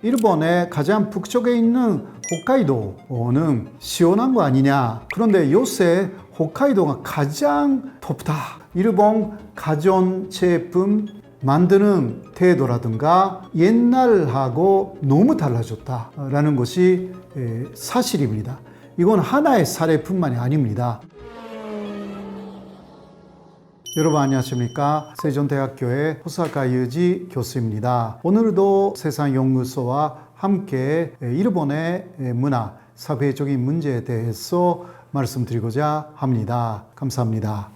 일본의 가장 북쪽에 있는 홋카이도는 시원한 거 아니냐. 그런데 요새 홋카이도가 가장 덥다. 일본 가전제품 만드는 태도라든가 옛날하고 너무 달라졌다라는 것이 사실입니다. 이건 하나의 사례뿐만이 아닙니다. 여러분 안녕하십니까? 세종대학교의 호사카 유지 교수입니다. 오늘도 세상연구소와 함께 일본의 문화, 사회적인 문제에 대해서 말씀드리고자 합니다. 감사합니다.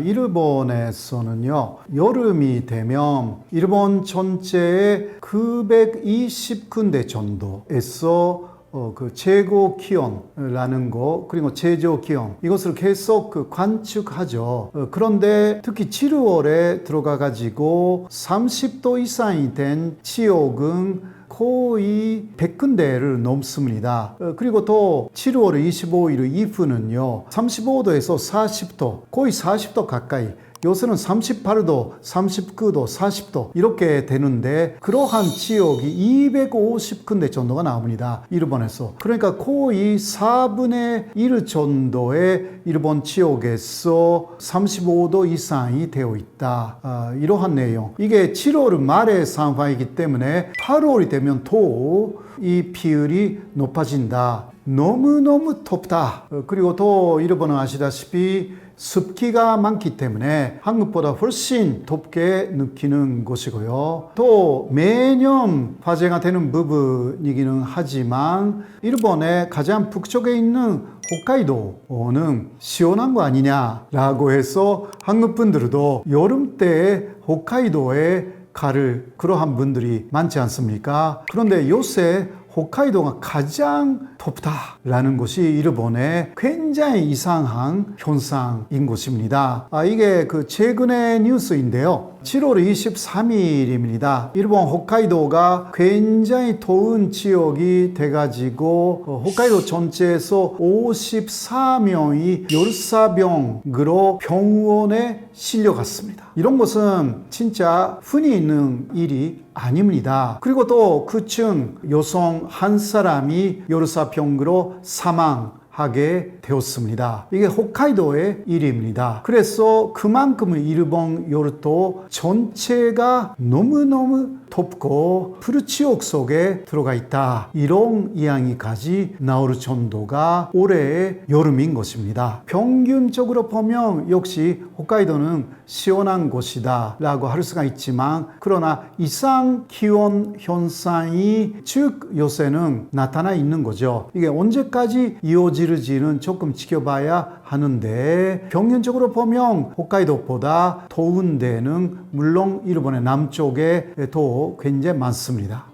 일본에서는요, 여름이 되면 일본 전체의 920군데 정도에서 그 최고 기온이라는 거, 그리고 최저 기온, 이것을 계속 관측하죠. 그런데 특히 7월에 들어가 가지고 30도 이상이 된 지역은 거의 100군데를 넘습니다. 그리고 또 7월 25일 이후는요, 35도에서 40도, 거의 40도 가까이, 요새는 38도, 39도, 40도 이렇게 되는데 그러한 지역이 250군데 정도가 나옵니다. 일본에서. 그러니까 거의 4분의 1 정도의 일본 지역에서 35도 이상이 되어 있다. 이러한 내용. 이게 7월 말의 상황이기 때문에 8월이 되면 또 이 비율이 높아진다. 너무너무 덥다. 그리고 또 일본은 아시다시피 습기가 많기 때문에 한국보다 훨씬 덥게 느끼는 곳이고요. 또 매년 화제가 되는 부분이기는 하지만 일본의 가장 북쪽에 있는 홋카이도는 시원한 거 아니냐라고 해서 한국 분들도 여름 때에 홋카이도에 가를 그러한 분들이 많지 않습니까? 그런데 요새 홋카이도가 가장 덥다라는 것이 일본의 굉장히 이상한 현상인 것입니다. 이게 그 최근의 뉴스인데요. 7월 23일입니다. 일본 홋카이도가 굉장히 더운 지역이 돼가지고 홋카이도 전체에서 54명이 열사병으로 병원에 실려갔습니다. 이런 것은 진짜 흔히 있는 일이 아닙니다. 그리고 또 그중 여성 한 사람이 열사병으로 사망하게 되었습니다. 이게 홋카이도의 일입니다. 그래서 그만큼 일본 열도 전체가 너무너무 덥고 풀지옥 속에 들어가 있다. 이런 이야기까지 나올 정도가 올해의 여름인 것입니다. 평균적으로 보면 역시 홋카이도는 시원한 곳이다 라고 할 수가 있지만 그러나 이상 기온 현상이 즉 요새는 나타나 있는 거죠. 이게 언제까지 이어질지는 조금 지켜봐야 하는데 평균적으로 보면 홋카이도보다 더운 데는 물론 일본의 남쪽에 더 굉장히 많습니다.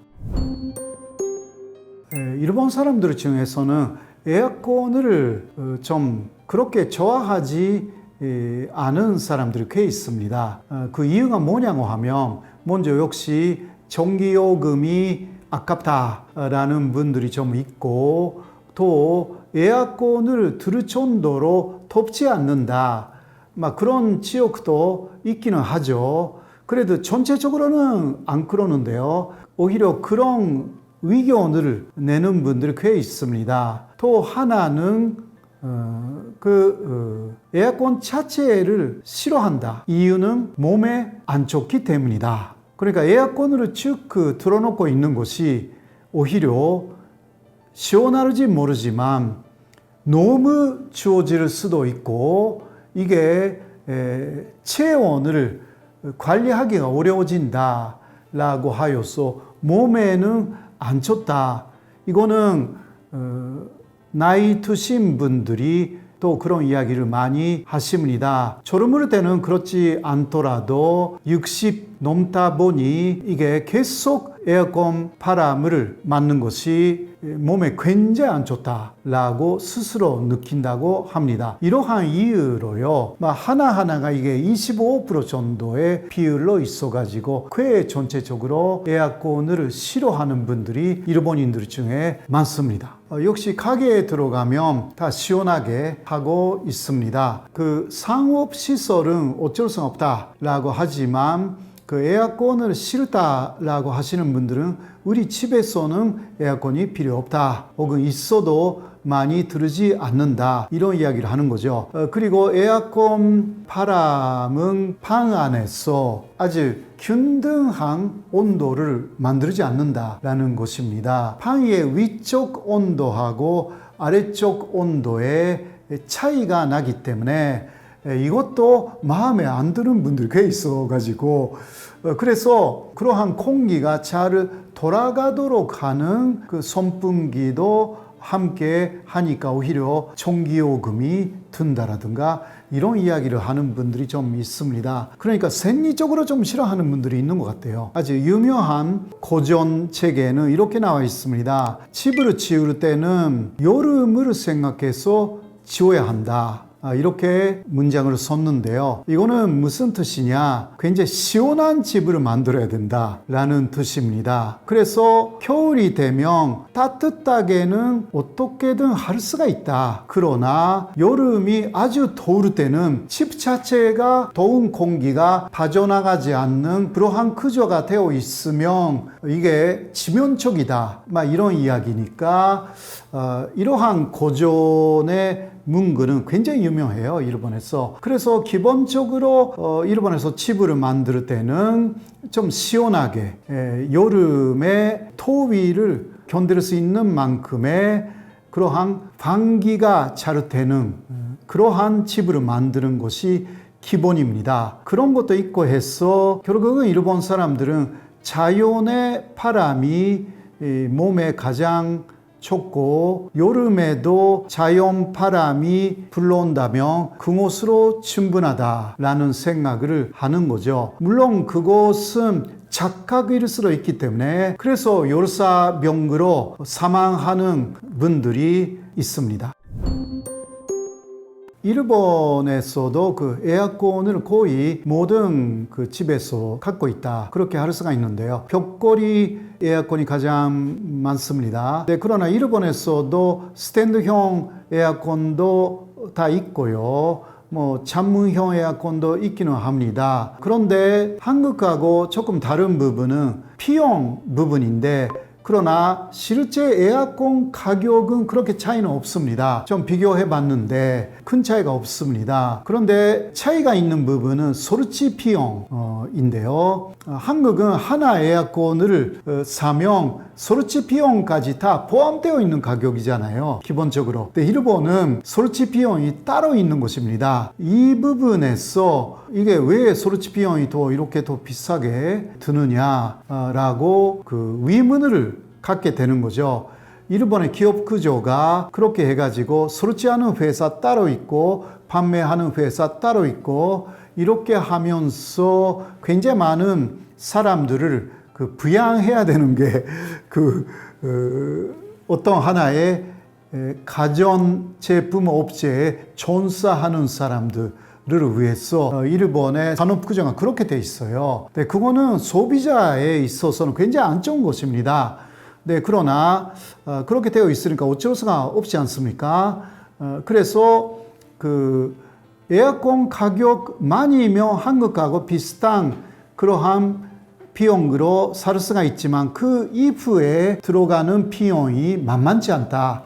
일본 사람들 중에서는 에어컨을 좀 그렇게 좋아하지 않은 사람들이 꽤 있습니다. 그 이유가 뭐냐고 하면 먼저 역시 전기요금이 아깝다라는 분들이 좀 있고 또 에어컨을 들을 정도로 덥지 않는다. 그런 지역도 있기는 하죠. 그래도 전체적으로는 안 그러는데요. 오히려 그런 의견을 내는 분들이 꽤 있습니다. 또 하나는 에어컨 자체를 싫어한다. 이유는 몸에 안 좋기 때문이다. 그러니까 에어컨을 쭉 틀어놓고 있는 것이 오히려 시원할지 모르지만 너무 추워질 수도 있고 이게 체온을 관리하기가 어려워진다 라고 하여서 몸에는 안 좋다. 이거는 나이 드신 분들이 또 그런 이야기를 많이 하십니다. 젊을 때는 그렇지 않더라도 60 넘다 보니 이게 계속 에어컨 바람을 맞는 것이 몸에 굉장히 안 좋다라고 스스로 느낀다고 합니다. 이러한 이유로요, 하나하나가 이게 25% 정도의 비율로 있어가지고 꽤 전체적으로 에어컨을 싫어하는 분들이 일본인들 중에 많습니다. 역시 가게에 들어가면 다 시원하게 하고 있습니다. 그 상업시설은 어쩔 수 없다라고 하지만 그 에어컨을 싫다라고 하시는 분들은 우리 집에서는 에어컨이 필요 없다. 혹은 있어도 많이 들지 않는다. 이런 이야기를 하는 거죠. 그리고 에어컨 바람은 방 안에서 아주 균등한 온도를 만들지 않는다라는 것입니다. 방의 위쪽 온도하고 아래쪽 온도에 차이가 나기 때문에 이것도 마음에 안 드는 분들이 꽤 있어가지고 그래서 그러한 공기가 잘 돌아가도록 하는 그 선풍기도 함께 하니까 오히려 전기요금이 든다라든가 이런 이야기를 하는 분들이 좀 있습니다. 그러니까 생리적으로 좀 싫어하는 분들이 있는 것 같아요. 아주 유명한 고전 책에는 이렇게 나와 있습니다. 집을 지을 때는 여름을 생각해서 지어야 한다. 이렇게 문장을 썼는데요. 이거는 무슨 뜻이냐? 굉장히 시원한 집을 만들어야 된다라는 뜻입니다. 그래서 겨울이 되면 따뜻하게는 어떻게든 할 수가 있다. 그러나 여름이 아주 더울 때는 집 자체가 더운 공기가 빠져나가지 않는 그러한 구조가 되어 있으면 이게 지면적이다. 이런 이야기니까 이러한 고전의 문구는 굉장히 유명해요, 일본에서. 그래서 기본적으로 일본에서 집을 만들 때는 좀 시원하게 여름에 더위를 견딜 수 있는 만큼의 그러한 환기가 잘 되는 그러한 집을 만드는 것이 기본입니다. 그런 것도 있고 해서 결국은 일본 사람들은 자연의 바람이 몸에 가장 좋고 여름에도 자연 바람이 불러온다면 그것으로 충분하다라는 생각을 하는 거죠. 물론 그것은 착각일 수도 있기 때문에 그래서 열사병으로 사망하는 분들이 있습니다. 일본에서도 그 에어컨을 거의 모든 그 집에서 갖고 있다. 그렇게 할 수가 있는데요. 벽걸이 에어컨이 가장 많습니다. 네, 그러나 일본에서도 스탠드형 에어컨도 다 있고요. 잔문형 에어컨도 있기는 합니다. 그런데 한국하고 조금 다른 부분은 비용 부분인데 그러나 실제 에어컨 가격은 그렇게 차이는 없습니다. 좀 비교해 봤는데 큰 차이가 없습니다. 그런데 차이가 있는 부분은 설치 비용인데요. 한국은 하나 에어컨을 사면 설치 비용까지 다 포함되어 있는 가격이잖아요. 기본적으로. 근데 일본은 설치 비용이 따로 있는 것입니다. 이 부분에서 이게 왜 설치 비용이 이렇게 더 비싸게 드느냐라고 그 의문을 갖게 되는 거죠. 일본의 기업 구조가 그렇게 해가지고 설치하는 회사 따로 있고 판매하는 회사 따로 있고 이렇게 하면서 굉장히 많은 사람들을 부양해야 되는 게 어떤 하나의 가전제품 업체에 종사하는 사람들을 위해서 일본의 산업 구조가 그렇게 돼 있어요. 네, 그거는 소비자에 있어서는 굉장히 안 좋은 것입니다. 네, 그러나 그렇게 되어 있으니까 어쩔 수가 없지 않습니까? 그래서 그 에어컨 가격만이면 한국하고 비슷한 그러한 비용으로 살 수가 있지만 그 이후에 들어가는 비용이 만만치 않다.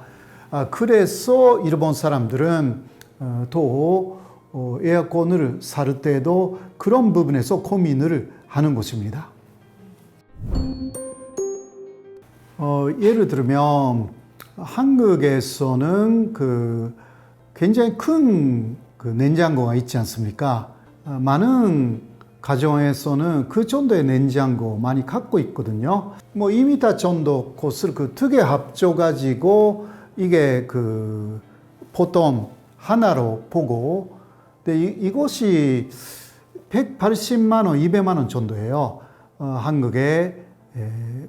그래서 일본 사람들은 또 에어컨을 살 때도 그런 부분에서 고민을 하는 것입니다. 예를 들면 한국에서는 굉장히 큰 냉장고가 있지 않습니까? 많은 가정에서는 그 정도의 냉장고 많이 갖고 있거든요. 2m 정도 곳을 두 개 합쳐가지고 이게 보통 하나로 보고, 근데 이것이 180만 원, 200만 원 정도예요. 한국의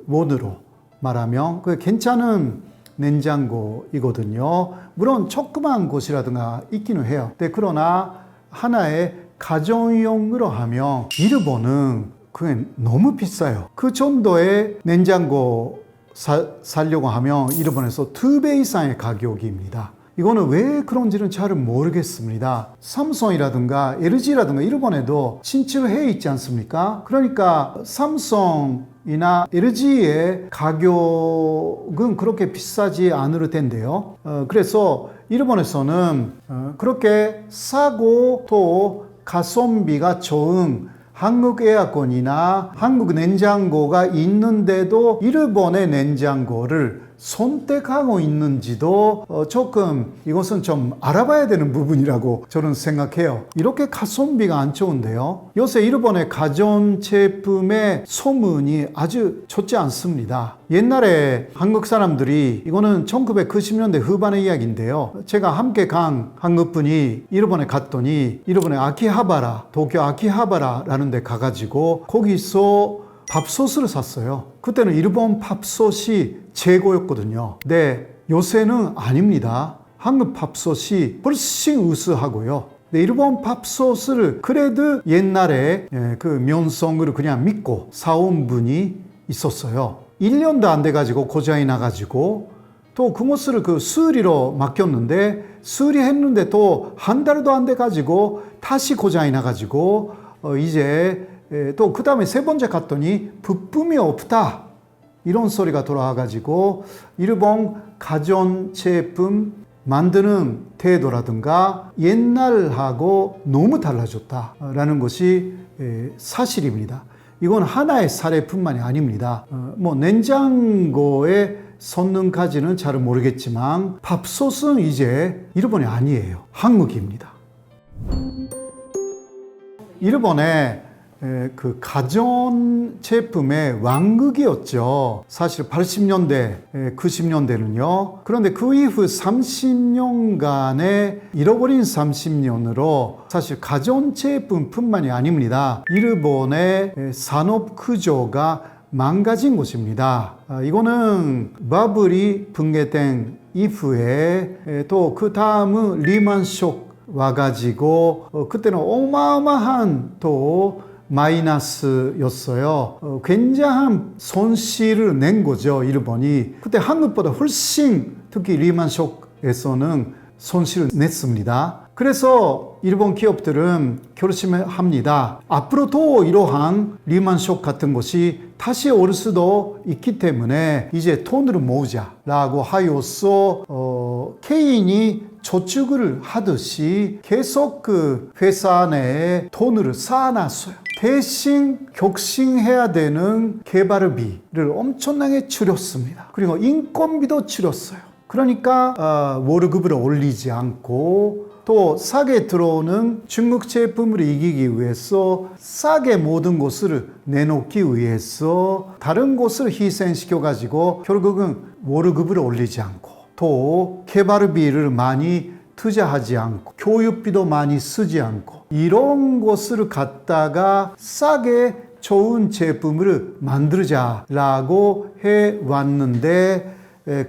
원으로 말하면 그 괜찮은 냉장고이거든요. 물론 조그만 곳이라든가 있기는 해요. 그러나 하나의 가정용으로 하면 일본은 그게 너무 비싸요. 그 정도의 냉장고 사려고 하면 일본에서 2배 이상의 가격입니다. 이거는 왜 그런지는 잘 모르겠습니다. 삼성이라든가 LG라든가 일본에도 진출을 해 있지 않습니까? 그러니까 삼성이나 LG의 가격은 그렇게 비싸지 않을 텐데요. 그래서 일본에서는 그렇게 싸고 또 가성비가 좋은 한국 에어컨이나 한국 냉장고가 있는데도 일본의 냉장고를 선택하고 있는지도 조금 이것은 좀 알아봐야 되는 부분이라고 저는 생각해요. 이렇게 가성비가 안 좋은데요. 요새 일본의 가전제품의 소문이 아주 좋지 않습니다. 옛날에 한국 사람들이, 이거는 1990년대 후반의 이야기인데요. 제가 함께 간 한국분이 일본에 갔더니 일본의 아키하바라, 도쿄 아키하바라라는 데 가가지고 거기서 밥솥을 샀어요. 그때는 일본 밥솥이 최고였거든요. 근데 요새는 아닙니다. 한국 밥솥이 훨씬 우수하고요. 근데 일본 밥솥을 그래도 옛날에 그 면성을 그냥 믿고 사온 분이 있었어요. 1년도 안 돼가지고 고장이 나가지고 또 그것을 그 수리로 맡겼는데 수리했는데 또 한 달도 안 돼가지고 다시 고장이 나가지고 이제 또 그 다음에 세 번째 갔더니 부품이 없다 이런 소리가 돌아와가지고 일본 가전제품 만드는 태도라든가 옛날하고 너무 달라졌다라는 것이 사실입니다. 이건 하나의 사례뿐만이 아닙니다. 뭐 냉장고의 성능까지는 잘 모르겠지만 밥솥은 이제 일본이 아니에요. 한국입니다. 일본의 그 가전 제품의 왕국이었죠. 사실 80년대, 90년대는요. 그런데 그 이후 30년간의 잃어버린 30년으로 사실 가전 제품뿐만이 아닙니다. 일본의 산업 구조가 망가진 곳입니다. 이거는 바블이 붕괴된 이후에 또 그 다음은 리만 쇼크 와가지고 그때는 어마어마한 또 마이너스였어요. 굉장한 손실을 낸 거죠, 일본이. 그때 한국보다 훨씬 특히 리만 쇼크에서는 손실을 냈습니다. 그래서 일본 기업들은 결심합니다. 앞으로도 이러한 리만 쇼크 같은 것이 다시 올 수도 있기 때문에 이제 돈을 모으자라고 하여서 개인이 저축을 하듯이 계속 그 회사 내에 돈을 쌓아놨어요. 대신 격신해야 되는 개발비를 엄청나게 줄였습니다. 그리고 인건비도 줄였어요. 그러니까 월급을 올리지 않고 또 싸게 들어오는 중국 제품을 이기기 위해서 싸게 모든 것을 내놓기 위해서 다른 것을 희생시켜 가지고 결국은 월급을 올리지 않고 또 개발비를 많이 투자하지 않고 교육비도 많이 쓰지 않고 이런 것을 갖다가 싸게 좋은 제품을 만들자라고 해왔는데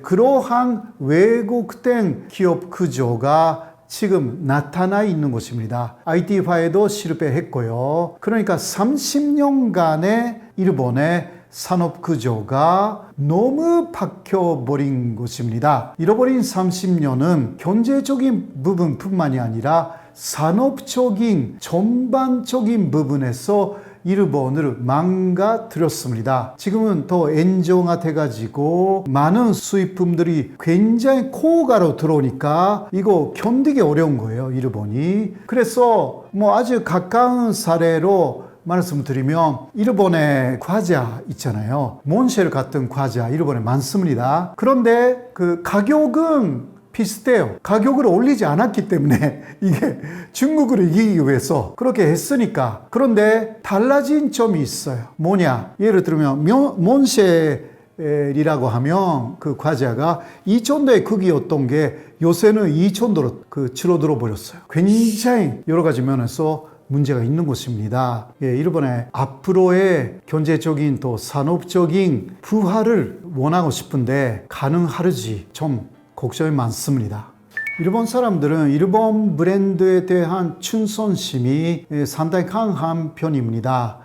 그러한 왜곡된 기업 구조가 지금 나타나 있는 것입니다. IT화에도 실패했고요. 그러니까 30년간의 일본의 산업 구조가 너무 바뀌어버린 것입니다. 잃어버린 30년은 경제적인 부분뿐만이 아니라 산업적인 전반적인 부분에서 일본을 망가뜨렸습니다. 지금은 더 엔정화돼 가지고 많은 수입품들이 굉장히 고가로 들어오니까 이거 견디기 어려운 거예요, 일본이. 그래서 뭐 아주 가까운 사례로 말씀드리면 일본의 과자 있잖아요. 몬쉘 같은 과자 일본에 많습니다. 그런데 그 가격은 비슷해요. 가격을 올리지 않았기 때문에 이게 중국을 이기기 위해서 그렇게 했으니까. 그런데 달라진 점이 있어요. 뭐냐? 예를 들면 몬쉘이라고 하면 그 과자가 2,000도의 크기였던 게 요새는 2,000도로 줄어들어 버렸어요. 굉장히 여러 가지 면에서 문제가 있는 것입니다. 일본의 앞으로의 경제적인 또 산업적인 부활을 원하고 싶은데 가능할지 좀 걱정이 많습니다. 일본 사람들은 일본 브랜드에 대한 충성심이 상당히 강한 편입니다.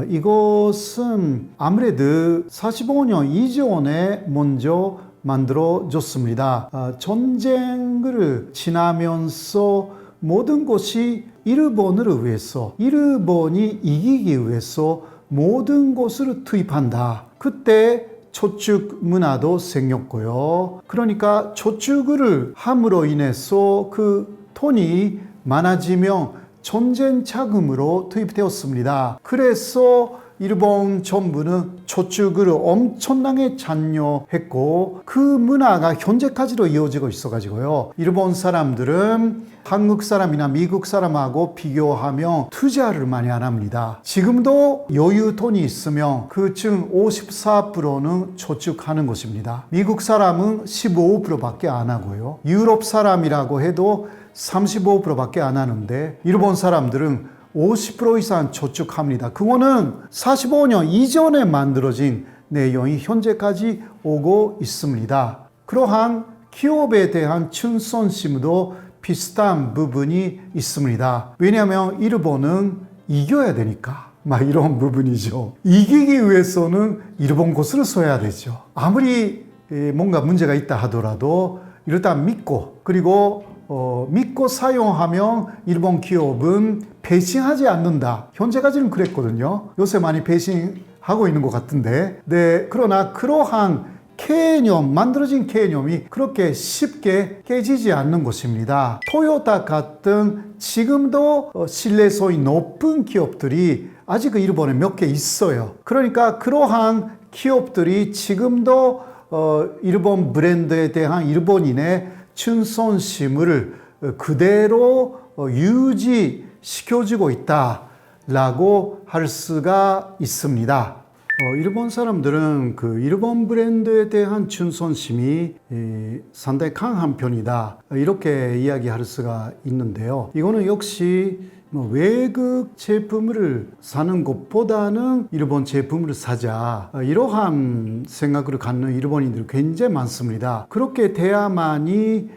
이것은 아무래도 45년 이전에 먼저 만들어줬습니다. 전쟁을 지나면서 모든 것이 일본을 위해서, 일본이 이기기 위해서 모든 것을 투입한다. 그때 저축 문화도 생겼고요. 그러니까 저축을 함으로 인해서 그 돈이 많아지면 전쟁 자금으로 투입되었습니다. 그래서 일본 정부는 저축을 엄청나게 잔여했고 그 문화가 현재까지도 이어지고 있어가지고요. 일본 사람들은 한국 사람이나 미국 사람하고 비교하면 투자를 많이 안 합니다. 지금도 여유 돈이 있으면 그중 54%는 저축하는 것입니다. 미국 사람은 15%밖에 안 하고요. 유럽 사람이라고 해도 35%밖에 안 하는데 일본 사람들은 50% 이상 저축합니다. 그거는 45년 이전에 만들어진 내용이 현재까지 오고 있습니다. 그러한 기업에 대한 충성심도 비슷한 부분이 있습니다. 왜냐하면 일본은 이겨야 되니까. 이런 부분이죠. 이기기 위해서는 일본 것을 써야 되죠. 아무리 뭔가 문제가 있다 하더라도 일단 믿고 그리고 믿고 사용하면 일본 기업은 배신하지 않는다. 현재까지는 그랬거든요. 요새 많이 배신하고 있는 것 같은데. 네, 그러나 그러한 개념, 만들어진 개념이 그렇게 쉽게 깨지지 않는 것입니다. 토요타 같은 지금도 신뢰성이 높은 기업들이 아직 일본에 몇 개 있어요. 그러니까 그러한 기업들이 지금도 일본 브랜드에 대한 일본인의 충성심을 그대로 유지시켜주고 있다라고 할 수가 있습니다. 일본 사람들은 그 일본 브랜드에 대한 충성심이 상당히 강한 편이다 이렇게 이야기할 수가 있는데요. 이거는 역시 외국 제품을 사는 것보다는 일본 제품을 사자 이러한 생각을 갖는 일본인들이 굉장히 많습니다. 그렇게 돼야만이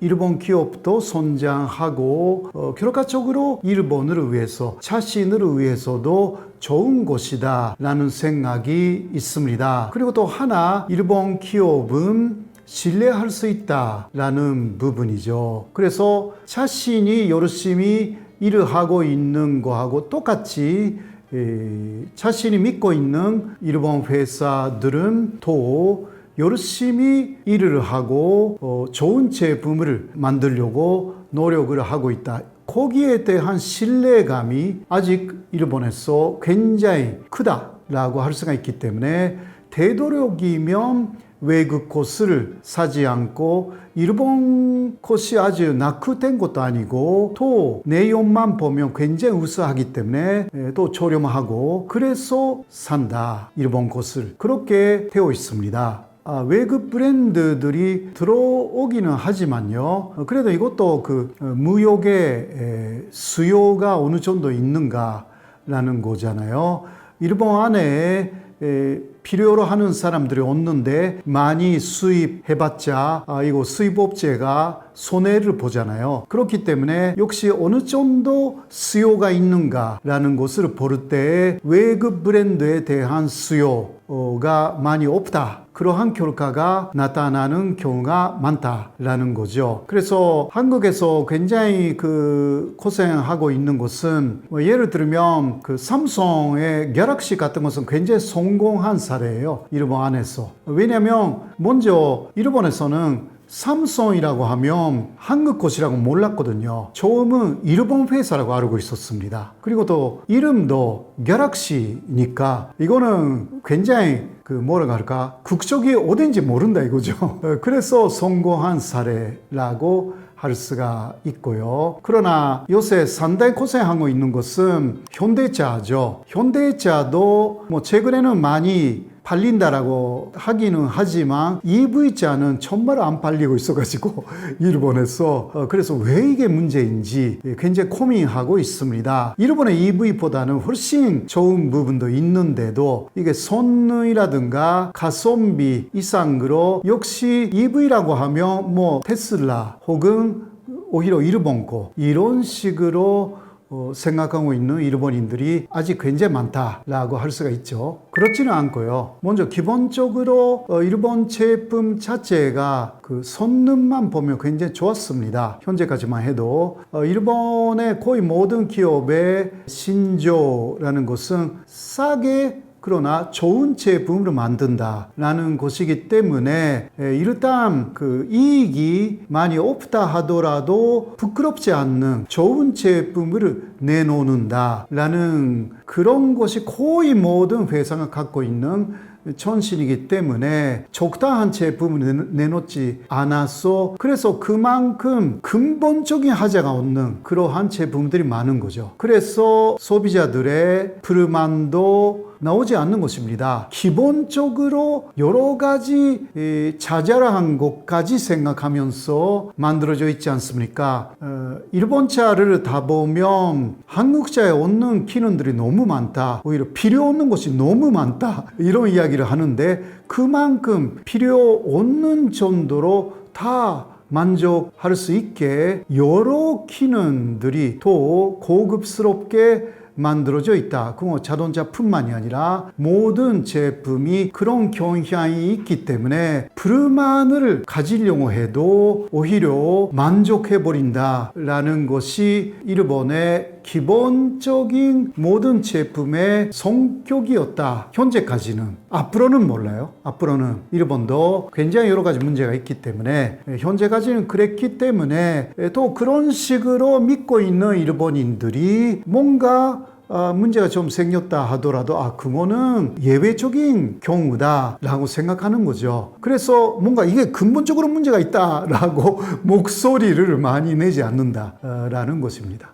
일본 기업도 성장하고 결과적으로 일본을 위해서 자신을 위해서도 좋은 것이다 라는 생각이 있습니다. 그리고 또 하나 일본 기업은 신뢰할 수 있다라는 부분이죠. 그래서 자신이 열심히 일을 하고 있는 거하고 똑같이 자신이 믿고 있는 일본 회사들은 또 열심히 일을 하고 좋은 제품을 만들려고 노력을 하고 있다. 거기에 대한 신뢰감이 아직 일본에서 굉장히 크다라고 할 수가 있기 때문에 되도록이면 외국 것을 사지 않고 일본 것이 아주 낙후된 것도 아니고 또 내용만 보면 굉장히 우수하기 때문에 또 저렴하고 그래서 산다 일본 것을 그렇게 되어 있습니다. 외국 브랜드들이 들어오기는 하지만요. 그래도 이것도 그 무역의 수요가 어느 정도 있는가라는 거잖아요. 일본 안에 필요로 하는 사람들이 없는데 많이 수입해봤자 이거 수입업체가 손해를 보잖아요. 그렇기 때문에 역시 어느 정도 수요가 있는가라는 것을 볼 때 외국 브랜드에 대한 수요가 많이 없다. 그러한 결과가 나타나는 경우가 많다라는 거죠. 그래서 한국에서 굉장히 그 고생하고 있는 것은 예를 들면 그 삼성의 갤럭시 같은 것은 굉장히 성공한 사례예요. 일본 안에서. 왜냐하면 먼저 일본에서는 삼성이라고 하면 한국 것이라고 몰랐거든요. 처음은 일본 회사라고 알고 있었습니다. 그리고 또 이름도 갤럭시니까 이거는 굉장히 그 뭐라고 할까 국적이 어딘지 모른다 이거죠. 그래서 성공한 사례라고 할 수가 있고요. 그러나 요새 상당히 고생하고 있는 것은 현대차죠. 현대차도 뭐 최근에는 많이 팔린다라고 하기는 하지만 EV차는 정말 안 팔리고 있어가지고 일본에서 그래서 왜 이게 문제인지 굉장히 고민하고 있습니다. 일본의 EV보다는 훨씬 좋은 부분도 있는데도 이게 성능이라든가 가성비 이상으로 역시 EV라고 하면 뭐 테슬라 혹은 오히려 일본 거 이런 식으로 생각하고 있는 일본인들이 아직 굉장히 많다라고 할 수가 있죠. 그렇지는 않고요. 먼저 기본적으로 일본 제품 자체가 그 성능만 보면 굉장히 좋았습니다. 현재까지만 해도 일본의 거의 모든 기업의 신조라는 것은 싸게 그러나 좋은 제품으로 만든다라는 것이기 때문에 일단 그 이익이 많이 없다 하더라도 부끄럽지 않는 좋은 제품을 내놓는다라는 그런 것이 거의 모든 회사가 갖고 있는 전신이기 때문에 적당한 제품을 내놓지 않았어. 그래서 그만큼 근본적인 하자가 없는 그러한 제품들이 많은 거죠. 그래서 소비자들의 불만도 나오지 않는 것입니다. 기본적으로 여러 가지 자잘한 것까지 생각하면서 만들어져 있지 않습니까? 일본 차를 다 보면 한국 차에 없는 기능들이 너무 많다. 오히려 필요 없는 것이 너무 많다. 이런 이야기를 하는데 그만큼 필요 없는 정도로 다 만족할 수 있게 여러 기능들이 더 고급스럽게 만들어져 있다. 그 자동차뿐만이 아니라 모든 제품이 그런 경향이 있기 때문에 불만을 가지려고 해도 오히려 만족해버린다라는 것이 일본의 기본적인 모든 제품의 성격이었다. 현재까지는. 앞으로는 몰라요. 앞으로는 일본도 굉장히 여러 가지 문제가 있기 때문에 현재까지는 그랬기 때문에 또 그런 식으로 믿고 있는 일본인들이 뭔가 문제가 좀 생겼다 하더라도 그거는 예외적인 경우다 라고 생각하는 거죠. 그래서 뭔가 이게 근본적으로 문제가 있다 라고 목소리를 많이 내지 않는다 라는 것입니다.